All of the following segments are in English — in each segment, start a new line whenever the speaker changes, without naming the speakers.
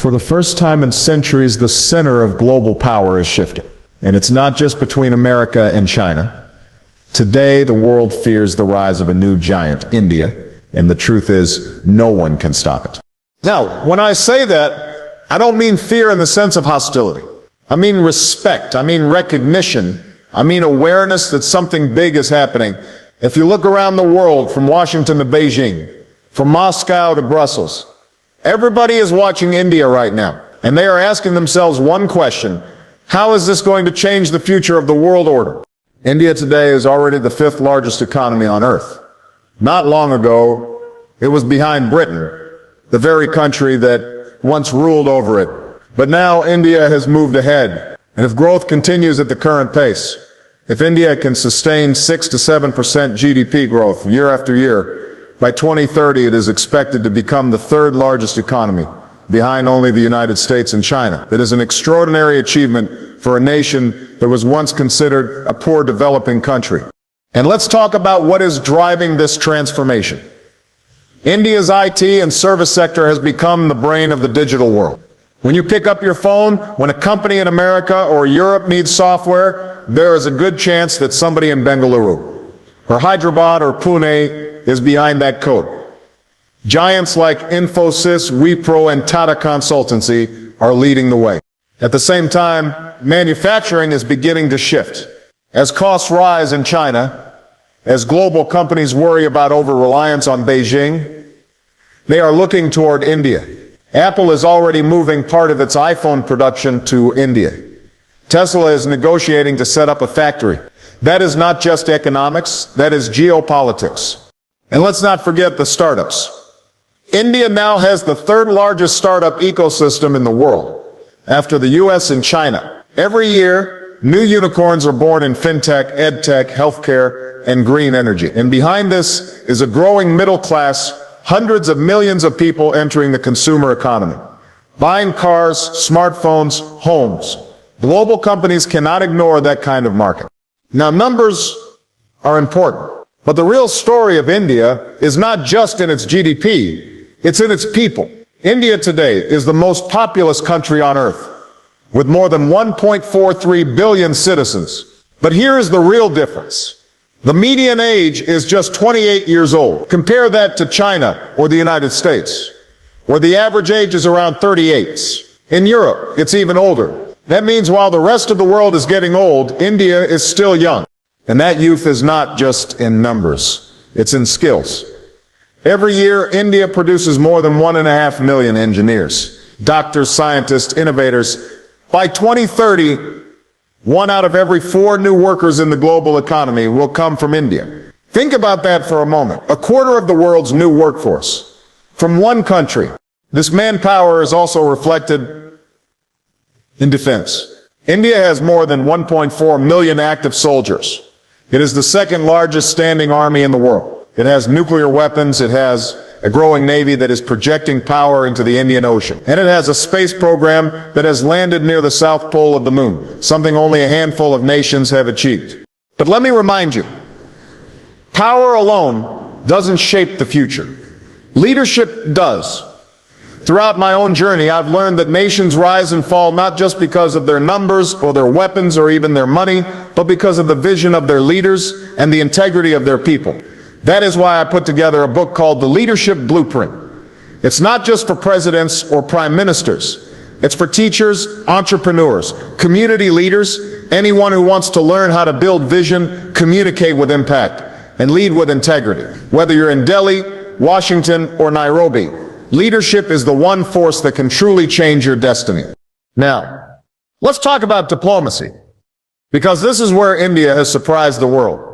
For the first time in centuries, the center of global power is shifting. And it's not just between America and China. Today, the world fears the rise of a new giant, India, and the truth is, no one can stop it. Now, when I say that, I don't mean fear in the sense of hostility. I mean respect. I mean recognition. I mean awareness that something big is happening. If you look around the world, from Washington to Beijing, from Moscow to Brussels, everybody is watching India right now, and they are asking themselves one question: how is this going to change the future of the world order? India today is already the 5th largest economy on earth. Not long ago, it was behind Britain, the very country that once ruled over it. But now India has moved ahead, and if growth continues at the current pace, if India can sustain 6 to 7% GDP growth year after year, by 2030 it is expected to become the 3rd largest economy, behind only the United States and China. That is an extraordinary achievement for a nation that was once considered a poor developing country. And let's talk about what is driving this transformation. India's IT and service sector has become the brain of the digital world. When you pick up your phone, when a company in America or Europe needs software, there is a good chance that somebody in Bengaluru, or Hyderabad or Pune is behind that code. Giants like Infosys, Wipro, and Tata Consultancy are leading the way. At the same time, manufacturing is beginning to shift. As costs rise in China, as global companies worry about over-reliance on Beijing, they are looking toward India. Apple is already moving part of its iPhone production to India. Tesla is negotiating to set up a factory. That is not just economics, that is geopolitics. And let's not forget the startups. India now has the 3rd largest startup ecosystem in the world, after the US and China. Every year, new unicorns are born in fintech, edtech, healthcare, and green energy. And behind this is a growing middle class, hundreds of millions of people entering the consumer economy, buying cars, smartphones, homes. Global companies cannot ignore that kind of market. Now, numbers are important, but the real story of India is not just in its GDP, it's in its people. India today is the most populous country on earth, with more than 1.43 billion citizens. But here is the real difference. The median age is just 28 years old. Compare that to China or the United States, where the average age is around 38. In Europe, it's even older. That means while the rest of the world is getting old, India is still young. And that youth is not just in numbers, it's in skills. Every year, India produces more than 1.5 million engineers, doctors, scientists, innovators. By 2030, 1 out of every 4 new workers in the global economy will come from India. Think about that for a moment. A quarter of the world's new workforce from one country. This manpower is also reflected in defense. India has more than 1.4 million active soldiers. It is the 2nd largest standing army in the world. It has nuclear weapons, it has a growing navy that is projecting power into the Indian Ocean. And it has a space program that has landed near the South Pole of the moon, something only a handful of nations have achieved. But let me remind you, power alone doesn't shape the future. Leadership does. Throughout my own journey, I've learned that nations rise and fall not just because of their numbers or their weapons or even their money, but because of the vision of their leaders and the integrity of their people. That is why I put together a book called The Leadership Blueprint. It's not just for presidents or prime ministers. It's for teachers, entrepreneurs, community leaders, anyone who wants to learn how to build vision, communicate with impact, and lead with integrity. Whether you're in Delhi, Washington, or Nairobi, leadership is the one force that can truly change your destiny. Now, let's talk about diplomacy, because this is where India has surprised the world.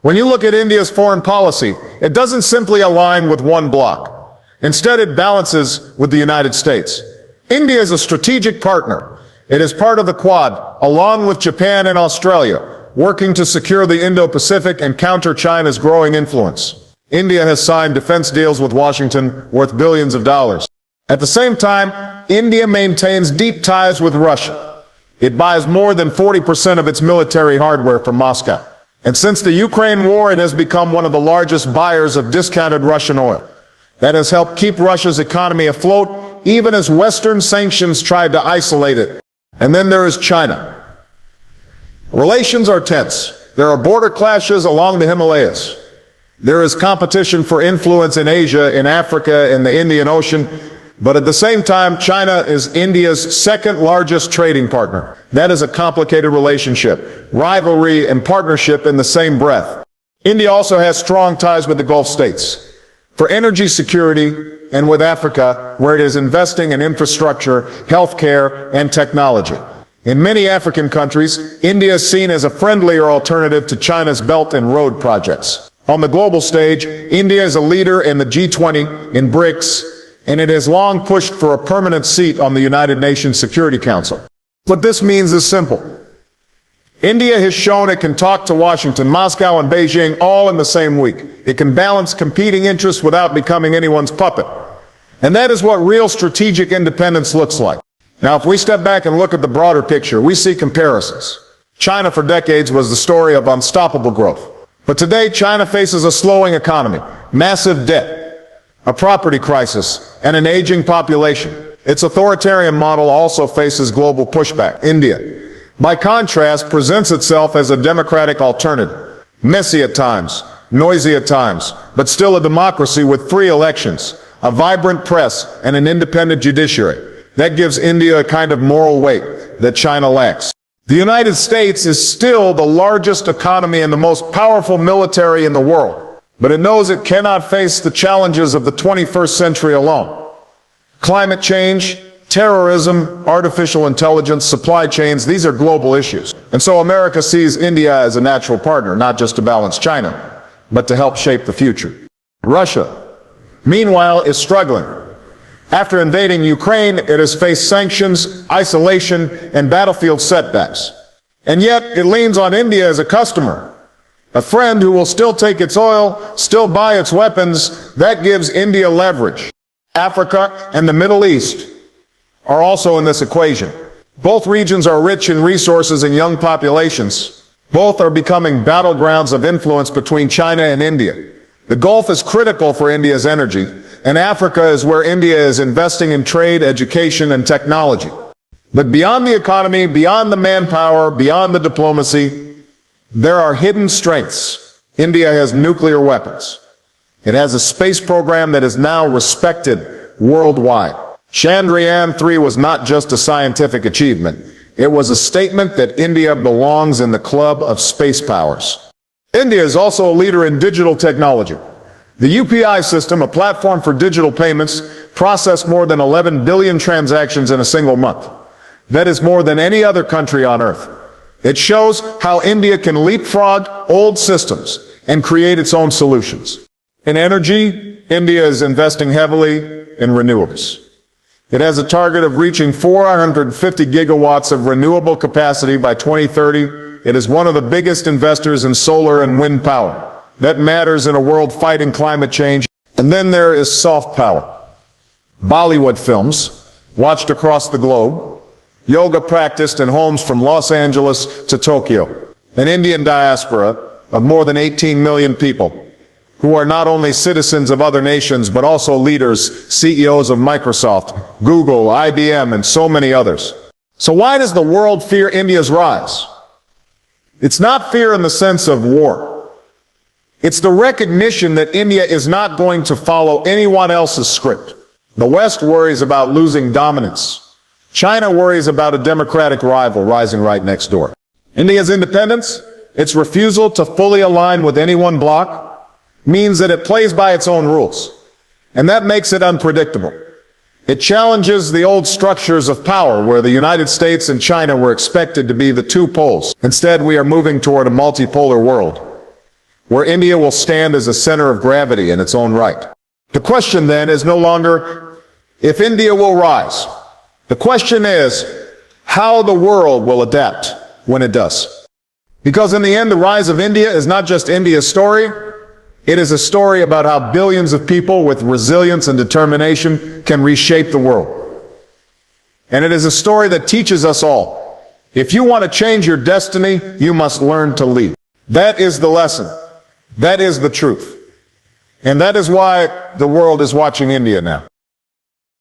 When you look at India's foreign policy, it doesn't simply align with one bloc. Instead, it balances with the United States. India is a strategic partner. It is part of the Quad, along with Japan and Australia, working to secure the Indo-Pacific and counter China's growing influence. India has signed defense deals with Washington worth billions of dollars. At the same time, India maintains deep ties with Russia. It buys more than 40% of its military hardware from Moscow. And since the Ukraine war, it has become one of the largest buyers of discounted Russian oil. That has helped keep Russia's economy afloat even as Western sanctions tried to isolate it. And then there is China. Relations are tense. There are border clashes along the Himalayas. There is competition for influence in Asia, in Africa, in the Indian Ocean. But at the same time, China is India's second largest trading partner. That is a complicated relationship, rivalry and partnership in the same breath. India also has strong ties with the Gulf states for energy security and with Africa, where it is investing in infrastructure, healthcare, and technology. In many African countries, India is seen as a friendlier alternative to China's Belt and Road projects. On the global stage, India is a leader in the G20, in BRICS, and it has long pushed for a permanent seat on the United Nations Security Council. What this means is simple. India has shown it can talk to Washington, Moscow, and Beijing all in the same week. It can balance competing interests without becoming anyone's puppet. And that is what real strategic independence looks like. Now, if we step back and look at the broader picture, we see comparisons. China for decades was the story of unstoppable growth. But today, China faces a slowing economy, massive debt, a property crisis, and an aging population. Its authoritarian model also faces global pushback. India, by contrast, presents itself as a democratic alternative. Messy at times, noisy at times, but still a democracy with free elections, a vibrant press, and an independent judiciary. That gives India a kind of moral weight that China lacks. The United States is still the largest economy and the most powerful military in the world, but it knows it cannot face the challenges of the 21st century alone. Climate change, terrorism, artificial intelligence, supply chains, these are global issues. And so America sees India as a natural partner, not just to balance China, but to help shape the future. Russia, meanwhile, is struggling. After invading Ukraine, it has faced sanctions, isolation, and battlefield setbacks. And yet, it leans on India as a customer, a friend who will still take its oil, still buy its weapons. That gives India leverage. Africa and the Middle East are also in this equation. Both regions are rich in resources and young populations. Both are becoming battlegrounds of influence between China and India. The Gulf is critical for India's energy, and Africa is where India is investing in trade, education, and technology. But beyond the economy, beyond the manpower, beyond the diplomacy, there are hidden strengths. India has nuclear weapons. It has a space program that is now respected worldwide. Chandrayaan-3 was not just a scientific achievement. It was a statement that India belongs in the club of space powers. India is also a leader in digital technology. The UPI system, a platform for digital payments, processed more than 11 billion transactions in a single month. That is more than any other country on earth. It shows how India can leapfrog old systems and create its own solutions. In energy, India is investing heavily in renewables. It has a target of reaching 450 gigawatts of renewable capacity by 2030. It is one of the biggest investors in solar and wind power. That matters in a world fighting climate change. And then there is soft power. Bollywood films, watched across the globe, yoga practiced in homes from Los Angeles to Tokyo, an Indian diaspora of more than 18 million people, who are not only citizens of other nations, but also leaders, CEOs of Microsoft, Google, IBM, and so many others. So why does the world fear India's rise? It's not fear in the sense of war. It's the recognition that India is not going to follow anyone else's script. The West worries about losing dominance. China worries about a democratic rival rising right next door. India's independence, its refusal to fully align with any one bloc, means that it plays by its own rules. And that makes it unpredictable. It challenges the old structures of power where the United States and China were expected to be the two poles. Instead, we are moving toward a multipolar world, where India will stand as a center of gravity in its own right. The question then is no longer if India will rise. The question is how the world will adapt when it does. Because in the end, the rise of India is not just India's story. It is a story about how billions of people with resilience and determination can reshape the world. And it is a story that teaches us all. If you want to change your destiny, you must learn to lead. That is the lesson. That is the truth. And that is why the world is watching India now.